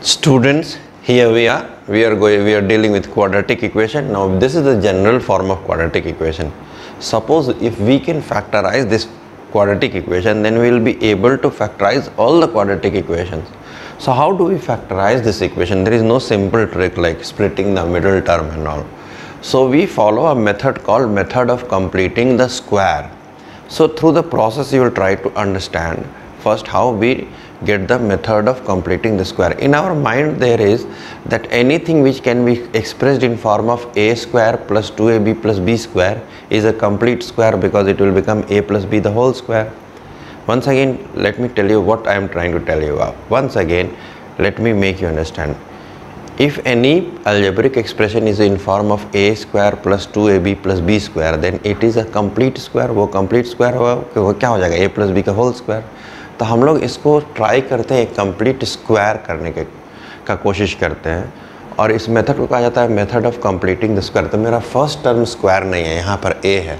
Students, here we are dealing with quadratic equation. Now this is the general form of quadratic equation. Suppose if we can factorize this quadratic equation, then we will be able to factorize all the quadratic equations. So how do we factorize this equation? There is no simple trick like splitting the middle term and all. So we follow a method called method of completing the square. So through the process you will try to understand first how we get the method of completing the square. In our mind there is that anything which can be expressed in form of a square plus 2ab plus b square is a complete square because it will become a plus b the whole square. Once again, let me tell you what I am trying to tell you. Once again, let me make you understand. If any algebraic expression is in form of a square plus 2ab plus b square, then it is a complete square. वो complete square वो क्या हो जाएगा, a plus b का whole square. तो हम लोग इसको ट्राई करते हैं, एक कंप्लीट स्क्वायर करने का कोशिश करते हैं और इस मेथड को कहा जाता है method of completing the square. तो मेरा फर्स्ट टर्म स्क्वायर नहीं है, यहाँ पर a है,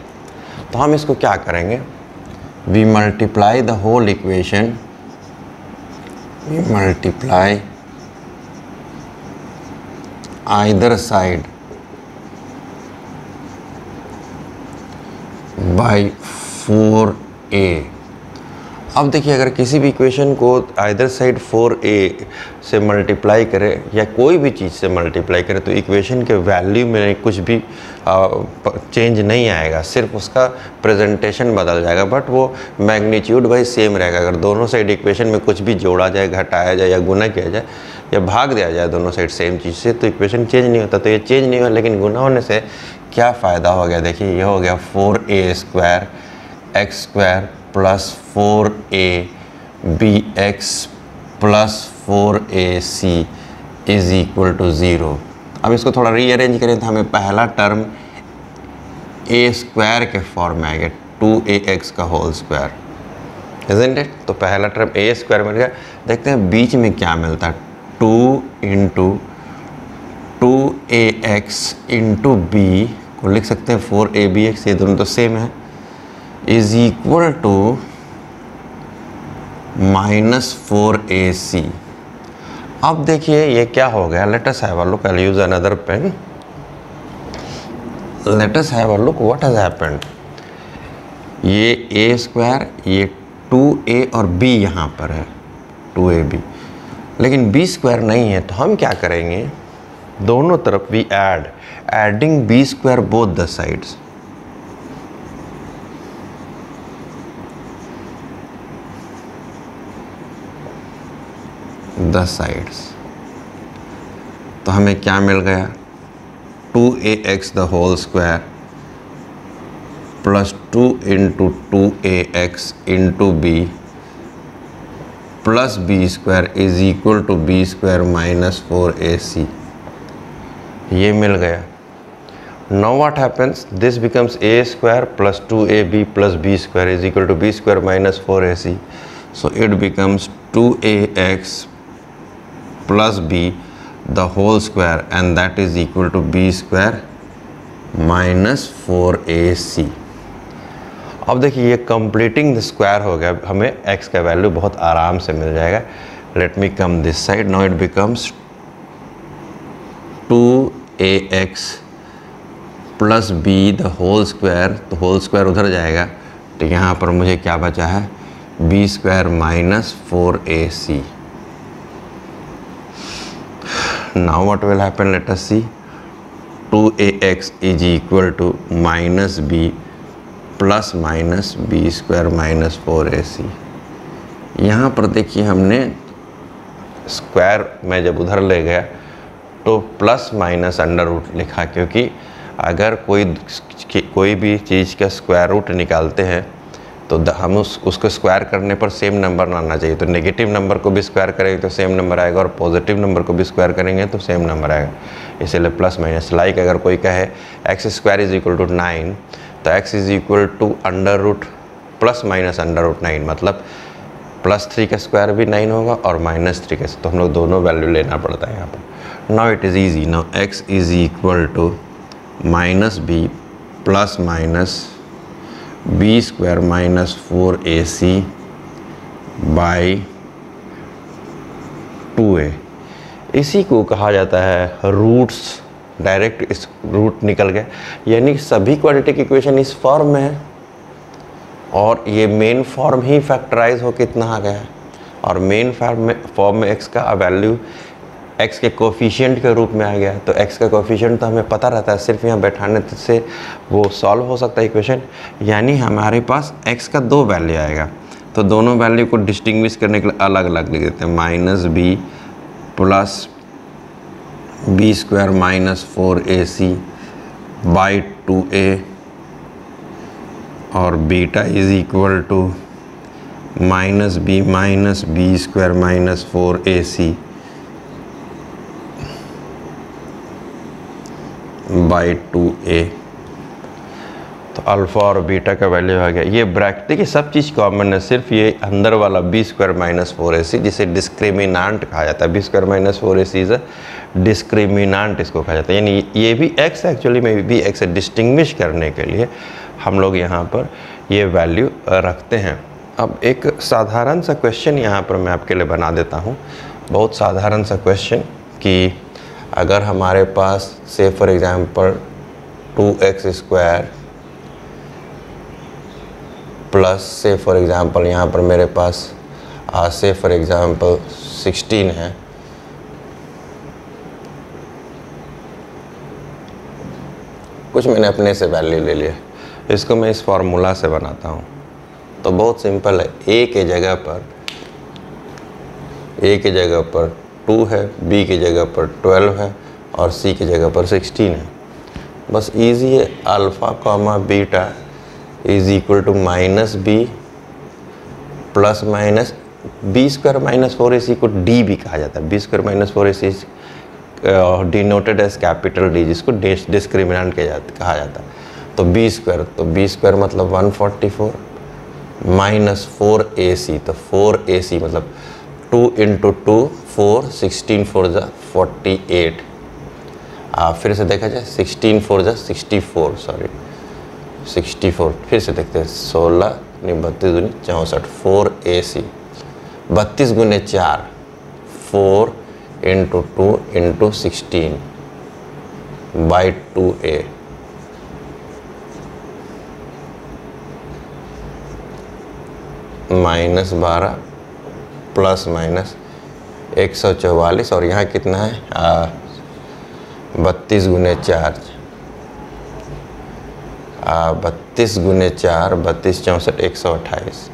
तो हम इसको क्या करेंगे, we multiply the whole equation, we multiply either side by 4a. अब देखिए, अगर किसी भी इक्वेशन को आइदर साइड 4a से मल्टीप्लाई करें या कोई भी चीज़ से मल्टीप्लाई करें तो इक्वेशन के वैल्यू में कुछ भी चेंज नहीं आएगा, सिर्फ उसका प्रेजेंटेशन बदल जाएगा, बट वो मैग्नीट्यूड वाइज सेम रहेगा. अगर दोनों साइड इक्वेशन में कुछ भी जोड़ा जाए, घटाया जाए या गुना किया जाए या भाग दिया जाए दोनों साइड सेम चीज़ से, तो इक्वेशन चेंज नहीं होता. तो ये चेंज नहीं हुआ, लेकिन गुना होने से क्या फ़ायदा हो गया, देखिए ये हो गया 4a square x square plus 4a bx plus 4ac is equal to 0. अब इसको थोड़ा रीअरेंज करें तो हमें पहला टर्म a स्क्वायर के फॉर्म में आएगा 2ax का होल स्क्वायर, इजंट इट. तो पहला टर्म a स्क्वायर मिल गया. देखते हैं बीच में क्या मिलता है, 2 इंटू 2ax इंटू b को लिख सकते हैं 4abx, ये दोनों तो सेम है, इज इक्वल टू -4ac. अब देखिए ये क्या हो गया, let us have a look, I will use another pen. Let us have a look what has happened. ये a स्क्वायर, ये 2a और b यहाँ पर है 2ab, लेकिन b स्क्वायर नहीं है. तो हम क्या करेंगे, दोनों तरफ we adding b square both the sides. The sides. तो हमें क्या मिल गया, 2ax the whole square plus 2 into 2ax into b plus b square is equal to b square minus 4ac. ये मिल गया. Now what happens, this becomes a square plus 2ab plus b square is equal to b square minus 4ac. So it becomes 2ax plus b the whole square and that is equal to b square minus 4ac. अब देखिए ये completing the square हो गया, हमें x का value बहुत आराम से मिल जाएगा. let me come this side, now it becomes 2ax plus b the whole square, तो whole square उधर जाएगा, तो यहाँ पर मुझे क्या बचा है, b square minus 4ac. Now what will happen, let us see. 2ax is equal to minus b plus minus b square minus 4ac. यहाँ पर देखिए हमने स्क्वायर में जब उधर ले गया तो प्लस माइनस अंडर रूट लिखा, क्योंकि अगर कोई भी चीज़ का स्क्वायर रूट निकालते हैं तो हम उसको स्क्वायर करने पर सेम नंबर ना आना चाहिए. तो नेगेटिव नंबर को भी स्क्वायर करेंगे तो सेम नंबर आएगा और पॉजिटिव नंबर को भी स्क्वायर करेंगे तो सेम नंबर आएगा. इसीलिए प्लस माइनस. लाइक अगर कोई कहे x square is equal to 9, तो x is equal to under root plus minus under root 9, मतलब +3 का स्क्वायर भी 9 होगा और -3 का. तो हम लोग दोनों वैल्यू लेना पड़ता है यहाँ पर. Now it is easy. Now x is equal to -b plus minus b square minus 4ac by 2a. इसी को कहा जाता है रूट्स। डायरेक्ट इस रूट निकल गए, यानी सभी क्वाड्रेटिक इक्वेशन इस फॉर्म में है और ये मेन फॉर्म ही फैक्टराइज हो कितना आ गया है। और मेन फॉर्म में x का वैल्यू x के कोफिशिएंट के रूप में आ गया। तो x का कोफिशिएंट तो हमें पता रहता है, सिर्फ यहाँ बैठाने से वो सॉल्व हो सकता है इक्वेशन। यानी हमारे पास x का 2 वैल्यू आएगा, तो दोनों वैल्यू को डिस्टिंग्विश करने के लिए अलग अलग लिख देते हैं। -b plus b square minus 4ac by 2a और beta is equal to -b square minus 4ac by 2a। तो अल्फ़ा और बीटा का वैल्यू आ गया। ये ब्रैकेट देखिए सब चीज़ कॉमन है, सिर्फ ये अंदर वाला b स्क्वायर माइनस 4ac जिसे डिस्क्रिमिनांट कहा जाता है। b square minus 4ac is discriminant इसको कहा जाता है, यानी ये भी x एक्चुअली में भी x है। डिस्टिंग्विश करने के लिए हम लोग यहाँ पर ये वैल्यू रखते हैं। अब एक साधारण सा क्वेश्चन यहाँ पर मैं आपके लिए बना देता हूँ, बहुत साधारण सा क्वेश्चन कि अगर हमारे पास से for example 2x square plus से फॉर एग्ज़ाम्पल यहाँ पर मेरे पास से फॉर एग्ज़ाम्पल 16 है, कुछ मैंने अपने से वैल्यू ले लिया, इसको मैं इस फार्मूला से बनाता हूँ। तो बहुत सिंपल है, a के जगह पर 2 है, b की जगह पर 12 है और c की जगह पर 16 है। बस इजी है, alpha comma beta is equal to -b plus minus b square minus 4ac को d भी कहा जाता है। b square minus 4ac denoted as capital D, जिसको डिस्क्रिमिनेंट कहा जाता है। तो b स्क्वायर मतलब 144 माइनस 4ac, तो 4ac मतलब 2 इंटू 2 4, 16 4 जा 48। फिर से देखा जाए 16 4 जा 64, सॉरी 64। फिर से देखते हैं 16 नहीं 32 दूनी 64, 4ac 32 गुने 4 4 into 2 into 16 by 2a -12 plus minus 144 और यहाँ कितना है 32 गुने 4 32 गुने 4 32 64 128।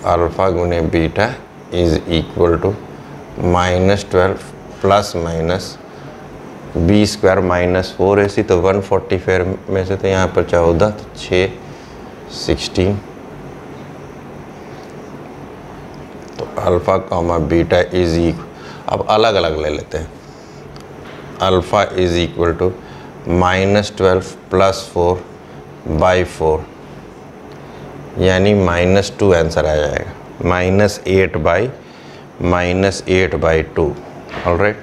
अल्फ़ा गुने beta is equal to -12 plus minus b square minus 4ac, तो 144 में से तो यहाँ पर 14 तो 6 16। तो alpha comma beta is equal, अब अलग अलग ले लेते हैं। Alpha is equal to -12 plus 4 by 4, यानी -2 आंसर आ जाएगा। -8 by 2। Alright,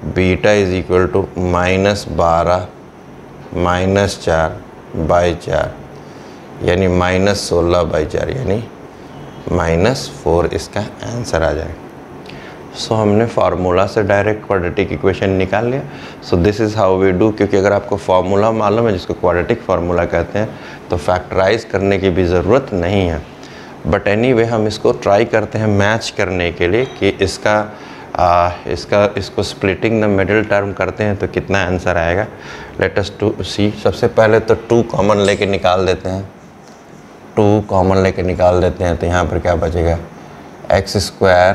beta is equal to -12 -4 by 4, यानी -16 बाई 4, यानी -4 इसका आंसर आ जाएगा। सो हमने फार्मूला से डायरेक्ट क्वाड्रेटिक इक्वेशन निकाल लिया। So this is how we do. क्योंकि अगर आपको फार्मूला मालूम है, जिसको क्वाड्रेटिक फार्मूला कहते हैं, तो फैक्टराइज करने की भी ज़रूरत नहीं है। बट एनीवे हम इसको ट्राई करते हैं मैच करने के लिए कि इसको स्प्लिटिंग द मिडिल टर्म करते हैं तो कितना आंसर आएगा। लेट अस टू सी। सबसे पहले तो 2 कॉमन लेके निकाल देते हैं। 2 कॉमन लेके निकाल देते हैं तो यहाँ पर क्या बचेगा, x square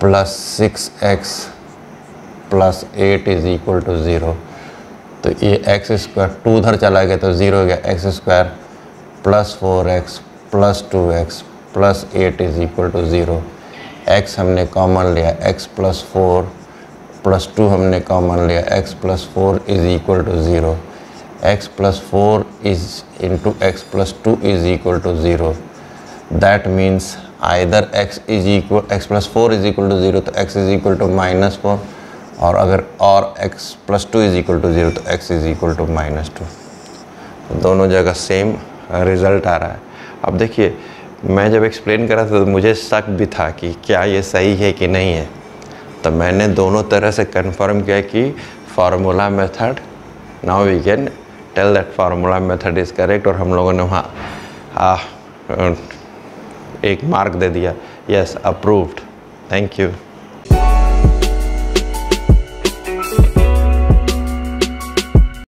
plus 6x plus 8 is equal to 0। तो ये एक्स स्क्वायर 2 उधर चला गया तो 0 हो गया। X square plus 4x plus 2x plus 8 is equal to 0। x हमने कॉमन लिया, x प्लस 4 प्लस 2 हमने कॉमन लिया, x plus 4 is equal to 0। x plus 4 is into x plus 2 is equal to 0। That means either x plus 4 is equal to 0 तो x is equal to -4, और अगर x plus 2 is equal to 0 तो x is equal to -2। दोनों जगह same result आ रहा है। अब देखिए, मैं जब एक्सप्लेन कर रहा था तो मुझे शक भी था कि क्या ये सही है कि नहीं है, तो मैंने दोनों तरह से कंफर्म किया कि formula method, now we can tell that formula method is correct, और हम लोगों ने वहाँ एक मार्क दे दिया, यस अप्रूव्ड। Thank you.